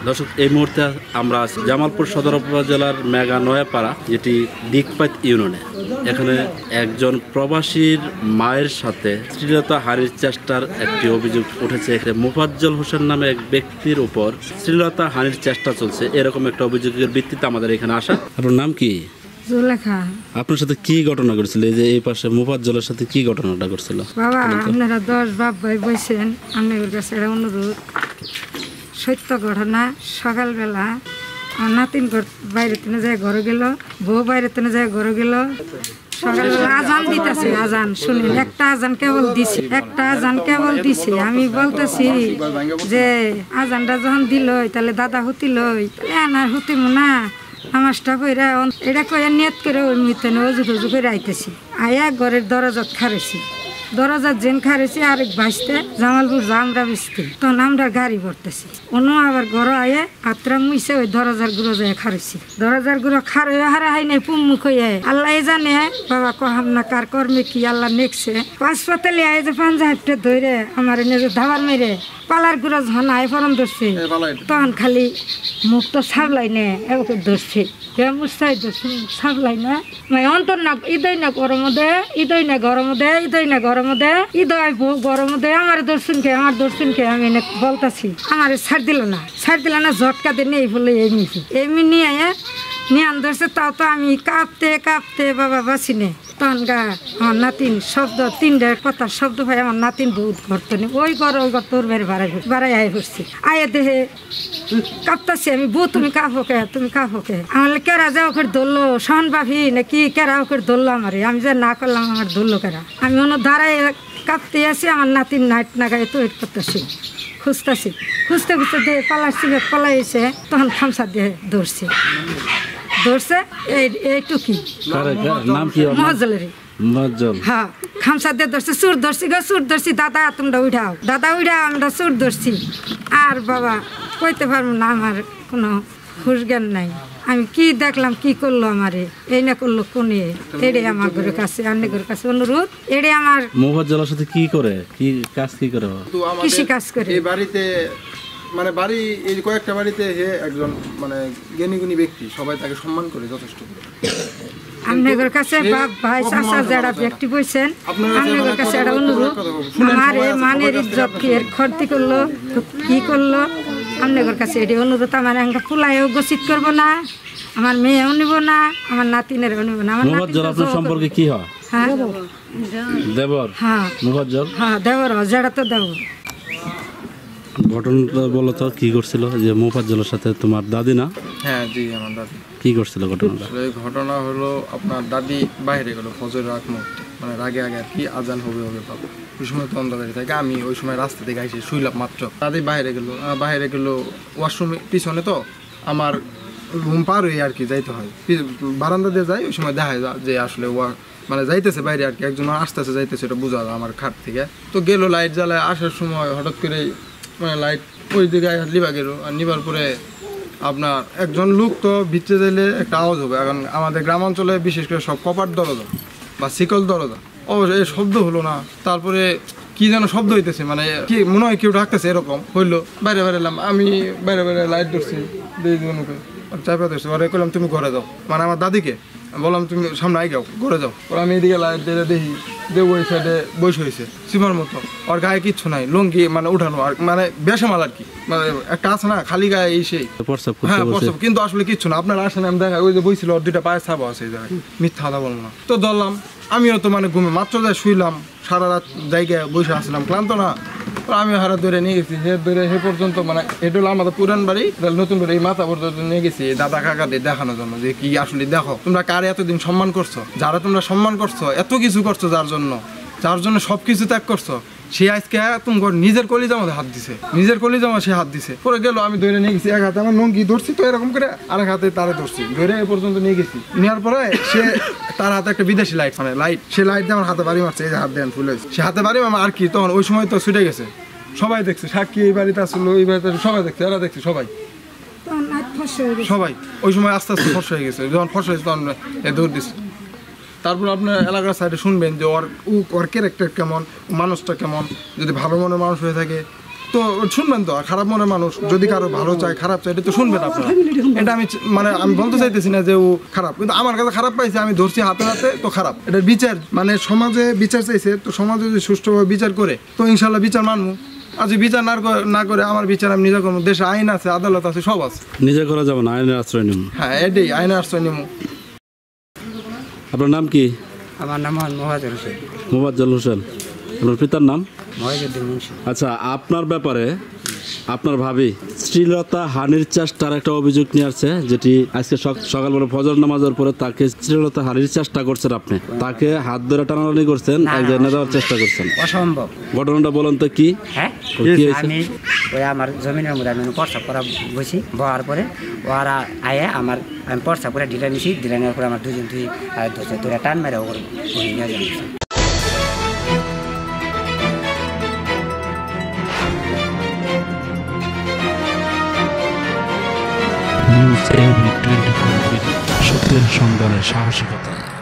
দর্শক, এই মুহূর্তে আমরা আছি জামালপুর সদর উপজেলার মেঘা নয়াপাড়া, যেটি দিকপাত ইউনিয়নে। এখানে একজন প্রবাসীর মায়ের সাথে শ্লীলতা হানির চেষ্টার একটি অভিযোগ উঠেছে। এখানে মোফাজ্জল হোসেন নামে এক ব্যক্তির উপর শ্লীলতা হানির চেষ্টা চলছে, এরকম একটা অভিযোগের ভিত্তিতে আমাদের এখানে আসা। আপনার নাম কি? জুলেখা। আপনার সাথে কি ঘটনা ঘটেছিল? এই যে এই পাশে মোফাজ্জলের সাথে কি ঘটনাটা ঘটছিল? বাবা, আপনারা 10 বাপ ভাই বসেন, আপনাদের কাছে একটা অনুরোধ। সত্য ঘটনা। সকালবেলা আমার নাতিন বাইরে তেনে যায় ঘরে গেল, বউ বাইরে তেনে যায় ঘরে গেল। সকালবেলা আজান দিতেছে, আজান শুনেন, একটা আজান কেবল দিছে। আমি বলতেছি যে আজানটা যখন দিল তাহলে দাদা হুতিল, তাহলে আনার হুতিম না নামাজটা কইরা এটা কইয়া নিয়ত করে ওই মিতেন অজু টজু করে আইতেছি। আয়া ঘরের দরজাত খারেছি, দরজার জেন খারেছি আরেক বাঁচতে জামালপুর জামরা বেসতে। তখন আমরা গাড়ি ভরতেছি, অন্য আবার ঘর আয়ে আত্রা মুইছে ওই দরজার গুঁড়ো যায় খারেছি। দরজার গুঁড়ো খারে হারা হাই নাই পুম্মুখ হয়ে আল্লাহ জানে বাবা কহাম না কার কর্মে কি আল্লাহ নেকছে। হাসপাতালে আয়ে যে পাঞ্জাবটা ধরে আমার নিজে ধাবার মেরে পালার গুঁড়ো যখন আয় ফরম ধরছে, তখন খালি মুখ তো সাবলাই নে এবার ধরছে, মুস্তাই ধরছে সাবলাই না অন্তর না ঈদই না গরম দে, ঈদই না গরম দে, ঈদই না গরম দে, ঈদ গরম দে। আমার দর্শন কে আমি বলতাছি, আমার ছাড় দিল না, ঝটকা দিয়ে নেই বলে এমনি নিয়ে নিয়ে ধরছে। তাও তো আমি কাঁপতে বাবা বাসি নে। তখন আমার নাতিন শব্দ তিনটা কথা শব্দ ভাই আমার নাতিন বহুত ঘরত নি ওই ঘর তোর বেড়ে বাড়াই আয় করছি। আয়ে দেহে কাঁপতাছি আমি, বউ তুমি কাঁপো কে? আমার কেরা যা ওকে ধরলো সহন পাবি নাকি কেরা ওকে ধরলো আমারে, আমি যা না করলাম আমার ধরলো কেরা। আমি অন্য দাঁড়ায় কাঁপতে আসি, আমার নাতিন নাইট না গায়ে তো ওয়েট করতেছি, খুঁজতে দিয়ে পালাই এসে তখন খামসা দিয়ে ধরছে এইটুকি মহাজলের। হ্যাঁ, খামসা দিয়ে ধরছে, সুর ধরছি দাদা তোমরা উঠাও, আমরা সুর ধরছি। আর বাবা কইতে পারবো না, আমার কোনো হুশ জ্ঞান নাই। আমি কি দেখলাম, কি করলো আমারে, এই না করলো কোনে। এড়ে আমার ঘরের কাছে আন্নের কাছে অনুরোধ, এড়ে আমার মোফাজ্জলের সাথে কি করে কৃষি কাজ করে এই বাড়িতে, মানে বাড়ি এই কয়েকটা বাড়িতে হে একজন মানে জ্ঞানী ব্যক্তি, সবাই তাকে সম্মান করে যথেষ্ট করে। আপনাদের কাছে বাপ ভাই চাচা যারা ব্যক্তি বলছেন, আপনাদের কাছে একটা অনুরোধ, আমার মানের ইজ্জত কি এর ক্ষতি করলো, কি করলো, আপনাদের কাছে এটি অনুরোধ। আমার ফুলাইও গসিত করবো না, আমার মেয়েও নিব না, আমার নাতিনেরও নিব না। আপনার সম্পর্কে কি হয়? হ্যাঁ, দেবর। হ্যাঁ, দেবর যেটা তো দেবর। ঘটনাটা বলো তো, কি করছিল? যে মোফাজ্জলের সাথে তোমার দাদি না? হ্যাঁ জি, আমার দাদি। কি করছিল ঘটনাটা? ঘটনা হলো আপনার দাদি বাইরে গেল ফজর রাত মুহূর্তে, মানে আগে আর কি আজান হবে পাবো, ওই সময় তো অন্ধকারে থাকে। আমি ওই সময় রাস্তা থেকে এসে শুইলাম মাত্র, দাদি বাইরে গেল ওয়াশরুম পিছনে, তো আমার রুম পার হয়ে আর কি যাইতে হয়, বারান্দা দিয়ে যাই। ওই সময় দেখা যায় যে আসলে মানে যাইতেছে বাইরে আর কি, একজন আসতেছে যাইতেছে, এটা বোঝা যায় আমার খাট থেকে। তো গেল লাইট জ্বালায়, আসার সময় হঠাৎ করে মানে লাইট ওই দিকে লিবা গেল, আর নিবার পরে আপনার একজন লোক তো ভিতরে যাইলে একটা আওয়াজ হবে। এখন আমাদের গ্রামাঞ্চলে বিশেষ করে সব কপাট দরজা বা শিকল দরজা, এই শব্দ হলো না। তারপরে কি যেন শব্দ হইতেছে, মানে কি মনে হয় কেউ ডাকতেছে, এরকম হইলো। বাইরে এলাম আমি, বাইরে লাইট ধরছি, চাপা ধরছি, ওরা করলাম তুমি ঘরে যাও, মানে আমার দাদিকে বললাম তুমি সামনে আই যাও, ঘরে যাও। ওরা আমি এদিকে লাইট দিয়ে দেখি দেব ওই সাইডে বসে হয়েছে সীমার মতো, ওর গায়ে কিচ্ছু নাই, লুঙ্গি মানে উঠানো, আর মানে বেসামাল আর কি, মানে একটা আছে না খালি গায়ে এই সেই। হ্যাঁ প্রস্তাব, কিন্তু আসলে কিচ্ছু না। আপনার আসেন আমি দেখা, ওই যে বইছিল ওর দুইটা পায়ে ছাপা আছে, মিথ্যা কথা বলবো না। তো ধরলাম, আমিও তো মানে ঘুমে মাত্র যাই শুইলাম, সারা রাত জায়গায় বসে আসলাম, ক্লান্ত না। আমি হারা ধরে নিয়ে গেছি, হে পর্যন্ত, মানে এটা হলো আমাদের পুরান বাড়ি, নতুন বাড়ি, এই মাথা পর্যন্ত নিয়ে গেছি দাদা কাকাদের দেখানোর জন্য যে কি আসলে দেখো তোমরা কারে এতদিন সম্মান করছো, যারা তোমরা সম্মান করছো, এত কিছু করছো, যার জন্য সবকিছু ত্যাগ করছো, সে আজকে তোমার নিজের কলিজা আমাদের হাত দিছে, সে হাত দিছে। পরে গেল, আমি ধরে নিয়ে গেছি, এক হাতে আমার লুঙ্গি ধরছি, তো এরকম করে আরেক হাতে তারে ধরছি, ধরে এ পর্যন্ত নিয়ে গেছি। নেওয়ার পরে সে তার হাতে একটা বিদেশি লাইট, মানে সে লাইট দিয়ে আমার হাতে বাড়ি মারছে, এই যে হাত দেন ফুল হয়েছে, সে হাতে বাড়ি আমার আর কি। তখন ওই সময় তো ছুটে গেছে, সবাই দেখছে, সাক্ষী এই বাড়িতে আসলো, এই বাড়িতে সবাই দেখছে, এরা দেখছে সবাই ওই সময় আস্তে আস্তে ফর্স হয়ে গেছে। যখন ফর্স হয়েছে তখন দৌড় দিচ্ছে। তারপর আপনার এলাকার সাইডে শুনবেন যে ওর ক্যারেক্টার কেমন, মানুষটা কেমন, যদি ভালো মনের মানুষ হয়ে থাকে তো শুনবেন তো, খারাপ মনের মানুষ যদি কারো ভালো চায় খারাপ চায় এটা তো শুনবেন আপনারা। এটা মানে আমি বলতে চাইতেছি না যে ও খারাপ, কিন্তু আমার কাছে খারাপ পাইছে, আমি ধরছি হাতে হাতে, তো খারাপ। এটা বিচার, মানে সমাজে বিচার চাইছে, তো সমাজে যদি সুষ্ঠুভাবে বিচার করে তো ইনশাল্লাহ বিচার মানবো। আর যদি বিচার না করে আমার বিচার আমি নিজে করবো। দেশে আইন আছে, আদালত আছে, সব আছে। নিজে করা যাবে না, আইনের আশ্রয় নিন। হ্যাঁ, এটাই আইনের আশ্রয় নেবো। আপনার নাম কি? আমার নাম মোহাজ্জল হোসেন। মোফাজ্জল হোসেন। আপনার পিতার নাম? মহিউদ্দিন মুন্সি। আচ্ছা, আপনার ব্যাপারে আপনার ভাবি শ্লীলতা হানির চেষ্টার একটা অভিযোগ নিয়ে আসছে, যেটি আজকে সকালবেলা ফজর নামাজের পরে তাকে শ্লীলতা হানির চেষ্টা করছেন আপনি, তাকে হাত ধরে টানাটানি করছেন, এক জায়গায় নেওয়ার চেষ্টা করছেন। অসম্ভব। ঘটনাটা বলেন তো কি? হ্যাঁ, কি হয়েছে? আমি ওই আমার জমিনের মধ্যে আমি প্রস্রাব করা বসি, বহার পরে ওরা আয়ে আমি প্রস্রাব করে ঢিলা নিছি, ঢিলা নেওয়ার পরে আমার দুজন ধরছে, তোরা টান মেরে ওর নিয়ে যাচ্ছে। নিউজ এভরি 24 সত্যের সন্ধানে সাহসিকতা।